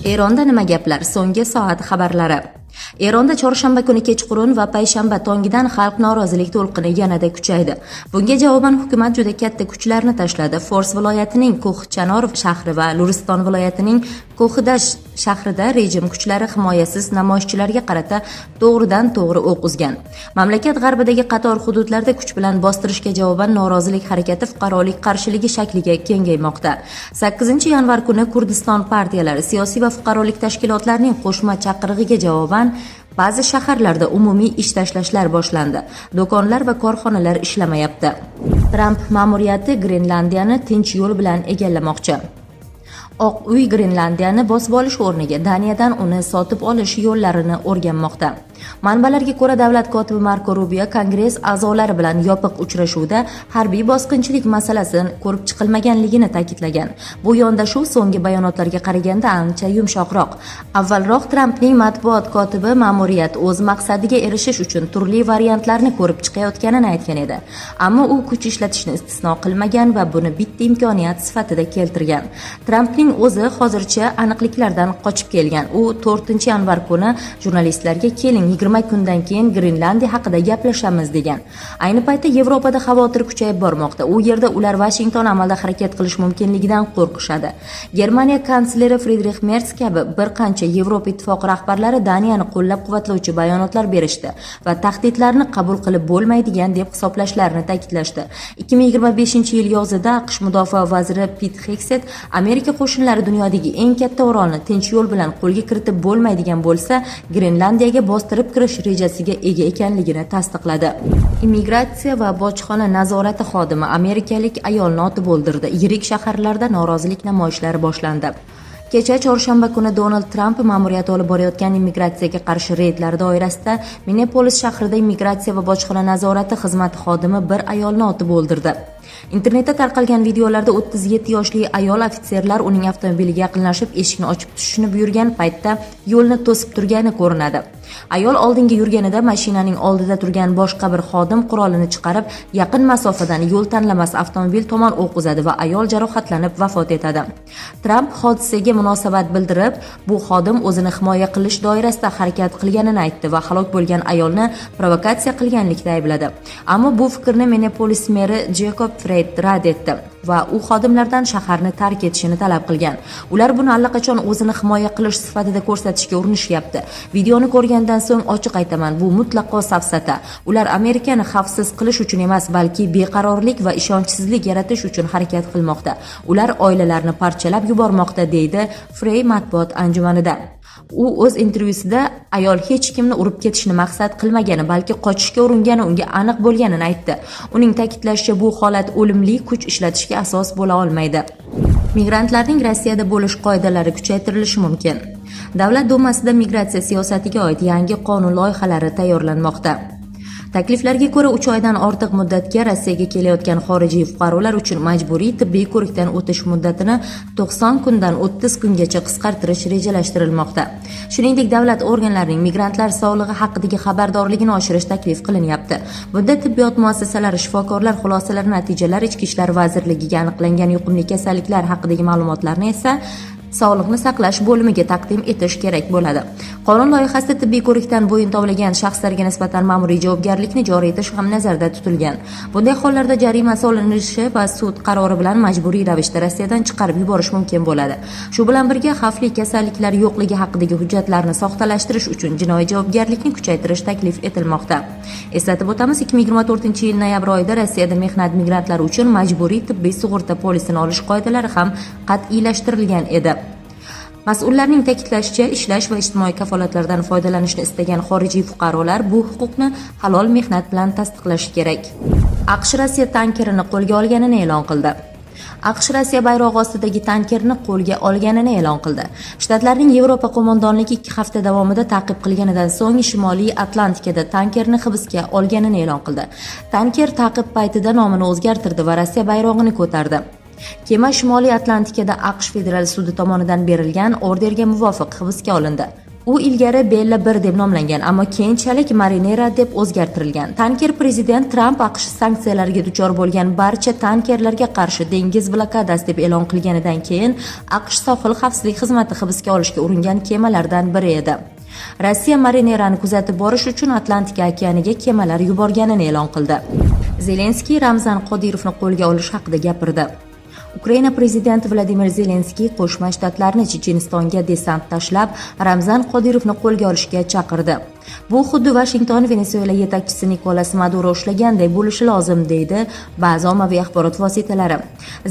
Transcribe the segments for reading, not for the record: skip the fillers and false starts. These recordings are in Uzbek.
Eronda nima gaplar? So'nggi soat xabarlari. Eronda chorshanba kuni kechqurun va payshanba tongidan xalq norozilik to'lqini yanada kuchaydi. Bunga javoban hukumat juda katta kuchlarni tashladi. Fors viloyatining Ko'hchanor shahri va Luriston viloyatining Ko'hdash shahrida rejim kuchlari himoyasiz namoyishchilarga qarata to'g'ridan-to'g'ri o'q uzgan. Mamlakat g'arbidagi qator hududlarda kuch bilan bostirishga javoban norozilik harakati fuqarolik qarshiligi shakliga kengaymoqda. 8-yanvar kuni Kurdiston partiyalari, siyosiy va fuqarolik tashkilotlarining qo'shma chaqirig'iga javoban ba'zi shaharlarda umumiy ish tashlashlar boshlandi. Do'konlar va korxonalar ishlamayapti. Tramp ma'muriyati Grenlandiyani tinch yo'l bilan egallamoqchi. Oq uy Grenlandiyani bosib olish o'rniga Daniyadan uni sotib olish yo'llarini o'rganmoqda. Manbalarga ko'ra, davlat kotibi Marko Rubio Kongress a'zolari bilan yopiq uchrashuvda harbiy bosqinchilik masalasini ko'rib chiqilmaganligini ta'kidlagan. Bu yondashuv so'nggi bayonotlarga qaraganda ancha yumshoqroq. Avvalroq Trampning matbuot kotibi ma'muriyat o'z maqsadiga erishish uchun turli variantlarni ko'rib chiqayotganini aytgan edi. Ammo u kuch ishlatishni istisno qilmagan va buni bitta imkoniyat sifatida keltirgan. Trampning o'zi hozircha aniqliklardan qochib kelgan. U 4-yanvar kuni jurnalistlarga keling 20 kundan keyin Grenlandiya haqida gaplashamiz degan. Ayni paytda Yevropada xavotir kuchayib bormoqda. U yerda ular Washington amalda harakat qilish mumkinligidan qo'rqishadi. Germaniya kansleri Friedrich Merz kabi bir qancha Yevropa ittifoqi rahbarlari Daniyani qo'llab-quvvatlovchi bayonotlar berishdi va tahdidlarni qabul qilib bo'lmaydigan deb hisoblashlarini ta'kidlashdi. 2025-yil yozida AQSh mudofaa vaziri Pete Hegseth Amerika qo'shinlari dunyodagi eng katta orolni tinch yo'l bilan qo'lga kiritib bo'lmaydigan bo'lsa, Grenlandiyaga bostirib kirish rejasiga ega ekanligini tasdiqladi. Immigratsiya va bojxona nazorati xodimi amerikalik ayolni otib o'ldirdi. Yirik shaharlarda norozilik namoyishlari boshlandi. Kecha chorshanba kuni Donald Tramp ma'muriyati olib borayotgan immigratsiyaga qarshi reydlar doirasida Minneapolis shahrida immigratsiya va bojxona nazorati xizmati xodimi bir ayolni otib o'ldirdi. Internetda tarqalgan videolarda 37 yoshli ayol ofitserlar uning avtomobiliga yaqinlashib eshikni ochib tushishni buyurgan paytda yo'lni to'sib turgani ko'rinadi. Ayol oldinga yurganida mashinaning oldida turgan boshqa bir xodim qurolini chiqarib, yaqin masofadan yo'l tanlamas avtomobil tomon o'q uzadi va ayol jarohatlanib vafot etadi. Tramp hodisaga munosabat bildirib, bu xodim o'zini himoya qilish doirasida harakat qilganini aytdi va halok bo'lgan ayolni provokatsiya qilganlikda aybladi. Ammo bu fikrni Minneapolis meri Jacob Frey rad etdi va u xodimlardan shaharni tark etishini talab qilgan. Ular buni allaqachon o'zini himoya qilish sifatida ko'rsatishga urinishyapti. Videoni ko'rgandan so'ng ochiq aytaman, bu mutlaqo safsata. Ular Amerikani xavfsiz qilish uchun emas, balki beqarorlik va ishonchsizlik yaratish uchun harakat qilmoqda. Ular oilalarni parchalab yubormoqda, deydi Frey matbuot anjumanida. U o'z intervyusida ayol hech kimni urib ketishni maqsad qilmagani, balki qochishga uringani unga aniq bo'lganini aytdi. Uning ta'kidlashicha, bu holat o'limli kuch ishlatishga asos bo'la olmaydi. Migrantlarning Rossiyada bo'lish qoidalari kuchaytirilishi mumkin. Davlat dumasida migratsiya siyosatiga oid yangi qonun loyihalari tayyorlanmoqda. Takliflarga ko'ra 3 oydan ortiq muddatga Rossiyaga kelayotgan xorijiy fuqarolar uchun majburiy tibbiy ko'rikdan o'tish muddatini 90 kundan 30 kungacha qisqartirish rejalashtirilmoqda. Shuningdek, davlat organlarining migrantlar sog'lig'i haqidagi xabardorligini oshirish taklif qilinyapti. Bunda tibbiyot muassasalari, shifokorlar xulosalari, natijalar Ichki ishlar vazirligiga aniqlangan yuqumli kasalliklar haqidagi ma'lumotlarni esa Sog'liqni saqlash bo'limiga taqdim etish kerak bo'ladi. Qonun loyihasida tibbiy ko'rikdan bo'yin tovlagan shaxslarga nisbatan ma'muriy javobgarlikni joriy etish ham nazarda tutilgan. Bunday hollarda jarima solinishi va sud qarori bilan majburiy ravishda Rossiyadan chiqarib yuborish mumkin bo'ladi. Shu bilan birga xavfli kasalliklar yo'qligi haqidagi hujjatlarni soxtalashtirish uchun jinoiy javobgarlikni kuchaytirish taklif etilmoqda. Eslatib o'tamiz, 2024-yil noyabr oyida Rossiyada mehnat migrantlari uchun majburiy tibbiy sug'urta polisini olish qoidalari ham qat'iylashtirilgan edi. Mas'ullarning ta'kidlashicha, ishlash va ijtimoiy kafolatlardan foydalanishni istagan xorijiy fuqarolar bu huquqni halol mehnat bilan tasdiqlashi kerak. AQSh Rossiya tankerini qo'lga olganini e'lon qildi. AQSh Rossiya bayrog'i ostidagi tankerni qo'lga olganini e'lon qildi. Shtatlarning Yevropa qo'mondonligi 2 hafta davomida ta'qib qilganidan so'ng Shimoliy Atlantikada tankerni hibsga olganini e'lon qildi. Tanker ta'qib paytida nomini o'zgartirdi va Rossiya bayrog'ini ko'tardi. Kema Shimoliy Atlantikada AQSh federal sudi tomonidan berilgan orderga muvofiq hibsga olindi. U ilgari Bella 1 deb nomlangan, ammo keyinchalik Marinera deb o'zgartirilgan. Tanker prezident Tramp AQSh sanksiyalarga duchor bo'lgan barcha tankerlarga qarshi dengiz blokadasi deb e'lon qilganidan keyin AQSh sohil xavfsizlik xizmati hibsga olishga uringan kemalardan biri edi. Rossiya Marinerani kuzatib borish uchun Atlantika okeaniga kemalar yuborganini e'lon qildi. Zelenskiy Ramzan Qodirovni qo'lga olish haqida gapirdi. Ukraina prezidenti Vladimir Zelenskiy Qo'shma Shtatlarni Chechenistonga desant tashlab, Ramzan Qodirovni qo'lga olishga chaqirdi. Bu xuddi Washington Venesuela yetakchisi Nikolas Maduro ushlaganday bo'lishi lozim, deydi ba'zi ommaviy axborot vositalari.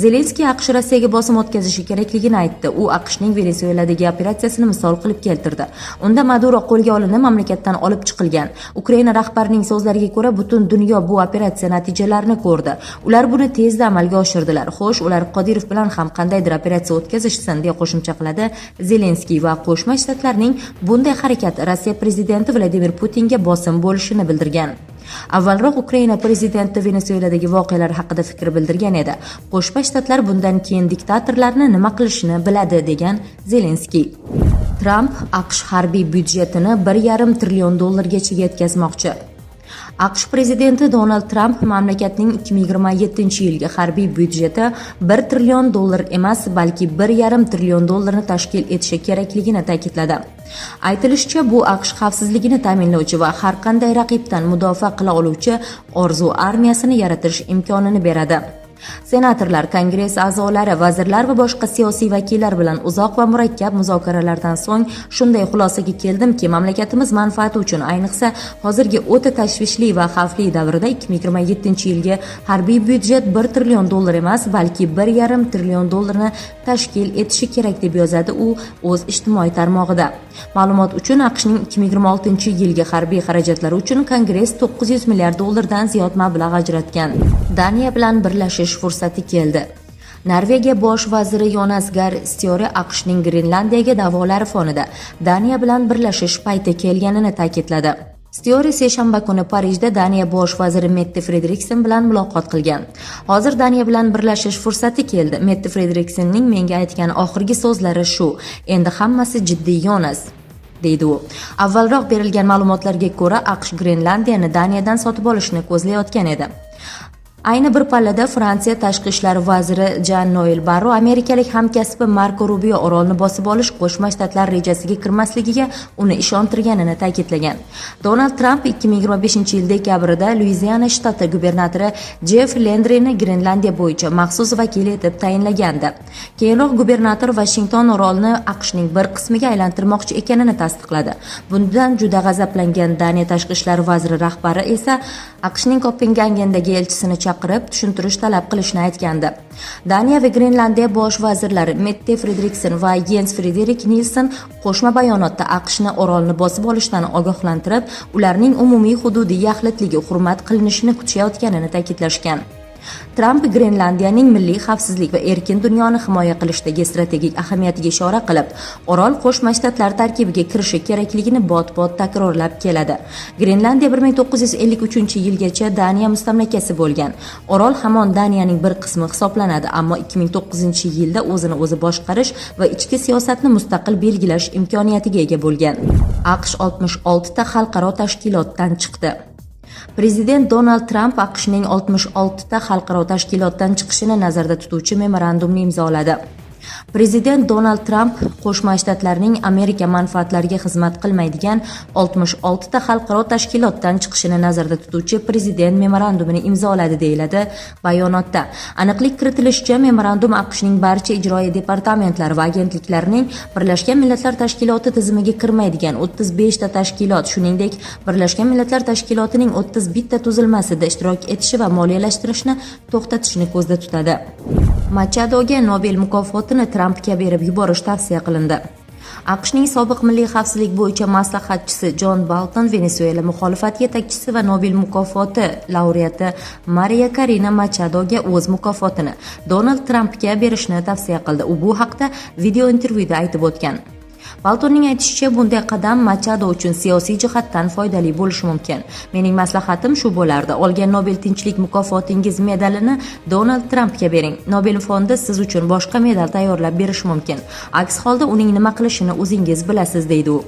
Zelenskiy AQSh Rossiyaga bosim o'tkazishi kerakligini aytdi. U AQShning Venesueladagi operatsiyasini misol qilib keltirdi. Unda Maduro qo'lga olinib, mamlakatdan olib chiqilgan. Ukraina rahbarining so'zlariga ko'ra, butun dunyo bu operatsiya natijalarini ko'rdi. Ular buni tezda amalga oshirdilar. Xo'sh, ular Qodirov bilan ham qandaydir operatsiya o'tkazishsin, deya qo'shimcha qiladi Zelenskiy va Qo'shma Shtatlarning bunday harakati Rossiya prezidenti Vladimir Putinga bosim bo'lishini bildirgan. Avvalroq Ukraina prezidenti Venesueladagi voqealar haqida fikr bildirgan edi. Qo'shma Shtatlar bundan keyin diktatorlarni nima qilishini biladi, degan Zelenskiy. Tramp AQSh harbiy byudjetini $1,5 trillion gacha yetkazmoqchi. AQSh prezidenti Donald Tramp mamlakatning 2027-yilgi harbiy byudjeti $1 trillion emas, balki $1,5 trillion tashkil etishi kerakligini ta'kidladi. Aytilishicha, bu AQSh xavfsizligini ta'minlovchi va har qanday raqibdan mudofaa qila oluvchi orzu armiyasini yaratish imkonini beradi. Senatorlar, Kongress a'zolari, vazirlar va boshqa siyosiy vakillar bilan uzoq va murakkab muzokaralardan so'ng shunday xulosaga keldimki, mamlakatimiz manfaati uchun, ayniqsa hozirgi o'ta tashvishli va xavfli davrda 2027-yilgi harbiy byudjet $1 trillion emas, balki $1,5 trillion tashkil etishi kerak, deb yozadi u o'z ijtimoiy tarmog'ida. Ma'lumot uchun, AQShning 2026-yilgi harbiy xarajatlari uchun Kongress $900 milliard dan ziyod mablag' ajratgan. Daniya bilan birlashish fursati keldi. Norvegiya bosh vaziri Jonas Gahr Støre AQShning Grenlandiyaga da'volari fonida Daniya bilan birlashish payti kelganini ta'kidladi. Støre seshanba kuni Parijda Daniya bosh vaziri Mette Frederiksen bilan muloqot qilgan. Hozir Daniya bilan birlashish fursati keldi. Mette Frederiksenning menga aytgan oxirgi so'zlari shu: endi hammasi jiddiy, Jonas, deydi u. Avvalroq berilgan ma'lumotlarga ko'ra, AQSh Grenlandiyani Daniyadan sotib olishni ko'zlayotgan edi. Ayni bir pallada Fransiya tashqi ishlar vaziri Jean-Noel Barro amerikalik hamkasbi Marko Rubio orolni bosib olish Qo'shma Shtatlar rejasiga kirmasligiga uni ishontirganini ta'kidlagan. Donald Tramp 2025-yil dekabrida Luiziana shtati gubernatori Jeff Landryni Grenlandiya bo'yicha maxsus vakil etib tayinlagandi. Keyinroq gubernator Washington orolni AQShning bir qismiga aylantirmoqchi ekanini tasdiqladi. Bundan juda g'azablangan Daniya tashqi ishlar vaziri rahbari esa AQShning Kopengagendagi elchisini chaqirib tushuntirish talab qilishni aytgandi. Daniya va Grenlandiya bosh vazirlari Mette Frederiksen va Jens Frederik Nielsen qo'shma bayonotda AQShni orolni bosib olishdan ogohlantirib, ularning umumiy hududiy yaxlitligi hurmat qilinishini kutishayotganini ta'kidlashgan. Tramp Grenlandiyaning milliy xavfsizlik va erkin dunyoni himoya qilishdagi strategik ahamiyatiga ishora qilib, orol Qo'shma Shtatlar tarkibiga kirishi kerakligini bot-bot takrorlab keladi. Grenlandiya 1953-yilgacha Daniya mustamlakasi bo'lgan. Orol hamon Daniyaning bir qismi hisoblanadi, ammo 2009-yilda o'zini o'zi boshqarish va ichki siyosatni mustaqil belgilash imkoniyatiga ega bo'lgan. AQSh 66 ta xalqaro tashkilotdan chiqdi. Prezident Donald Tramp AQShning 66 ta xalqaro tashkilotdan chiqishini nazarda tutuvchi memorandumni imzoladi. Prezident Donald Tramp Qo'shma Shtatlarning Amerika manfaatlariga xizmat qilmaydigan 66 ta xalqaro tashkilotdan chiqishini nazarda tutuvchi prezident memorandumini imzoladi, deyiladi bayonotda. Aniqlik kiritilishicha, memorandum AQShning barcha ijroiya departamentlari va agentliklarining Birlashgan Millatlar Tashkiloti tizimiga kirmaydigan 35 ta tashkilot, shuningdek Birlashgan Millatlar Tashkilotining 31 ta tuzilmasida ishtirok etishi va moliyalashtirishni to'xtatishni ko'zda tutadi. Machadoga Nobel mukofotini Trampga berib yuborish tavsiya qilindi. AQShning sobiq milliy xavfsizlik bo'yicha maslahatchisi Jon Bolton Venesuela muxolifat yetakchisi va Nobel mukofoti laureati Maria Karina Machadoga o'z mukofotini Donald Trampga berishni tavsiya qildi. U bu haqda video intervyuda aytib o'tgan. Baltonning aytishicha, bunday qadam Machado uchun siyosiy jihatdan foydali bo'lishi mumkin. Mening maslahatim shu bo'lardi. Olgan Nobel tinchlik mukofotingiz medalini Donald Trampga bering. Nobel fondi siz uchun boshqa medal tayyorlab berishi mumkin. Aks holda uning nima qilishini o'zingiz bilasiz, deydi u.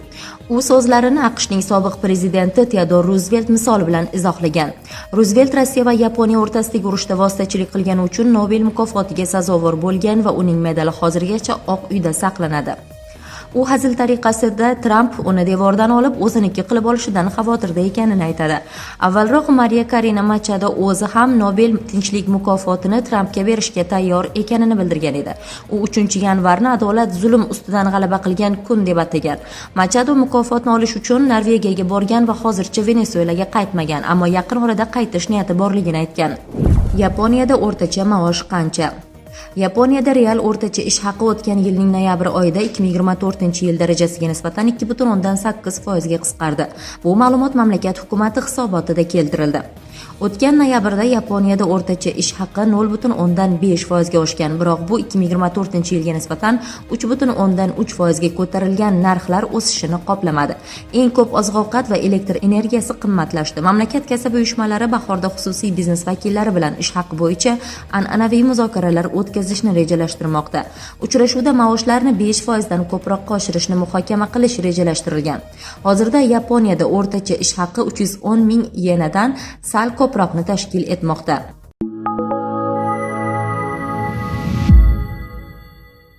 U so'zlarini AQShning sobiq prezidenti Teodor Ruzvelt misoli bilan izohlagan. Ruzvelt Rossiya va Yaponiya o'rtasidagi urushda vositachilik qilgani uchun Nobel mukofotiga sazovor bo'lgan va uning medali hozirgacha Oq uyda saqlanadi. U hazil tariqasida Tramp uni devordan olib o'ziniki qilib olishidan xavotirda ekanini aytadi. Avvalroq Maria Karina Machado o'zi ham Nobel tinchlik mukofotini Trampga berishga tayyor ekanini bildirgan edi. U 3-yanvarni adolat zulm ustidan g'alaba qilgan kun deb atagan. Machado mukofotni olish uchun Norvegiyaga borgan va hozircha Venesuelaga qaytmagan, ammo yaqin orada qaytish niyati borligini aytgan. Yaponiyada o'rtacha maosh qancha? Yaponiyada real o'rtacha ish haqi o'tgan yilning noyabr oyida 2024 yil darajasiga nisbatan 2.8% ga qisqardi. Bu ma'lumot mamlakat hukumati hisobotida keltirildi. O'tgan noyabrda Yaponiyada o'rtacha ish haqi 0.5% ga oshgan, biroq bu 2024-yilga nisbatan 3.3% ga ko'tarilgan narxlar o'sishini qoplamadi. Eng ko'p oziq-ovqat va elektr energiyasi qimmatlashdi. Mamlakat kasaba uyushmalari bahorda xususiy biznes vakillari bilan ish haqi bo'yicha an'anaviy muzokaralar o'tkazishni rejalashtirmoqda. Uchrashuvda maoshlarni 5% dan ko'proqqa oshirishni muhokama qilish rejalashtirilgan. Hozirda Yaponiyada o'rtacha ish haqi 310 ming yenadan sal ko'proqni tashkil etmoqda.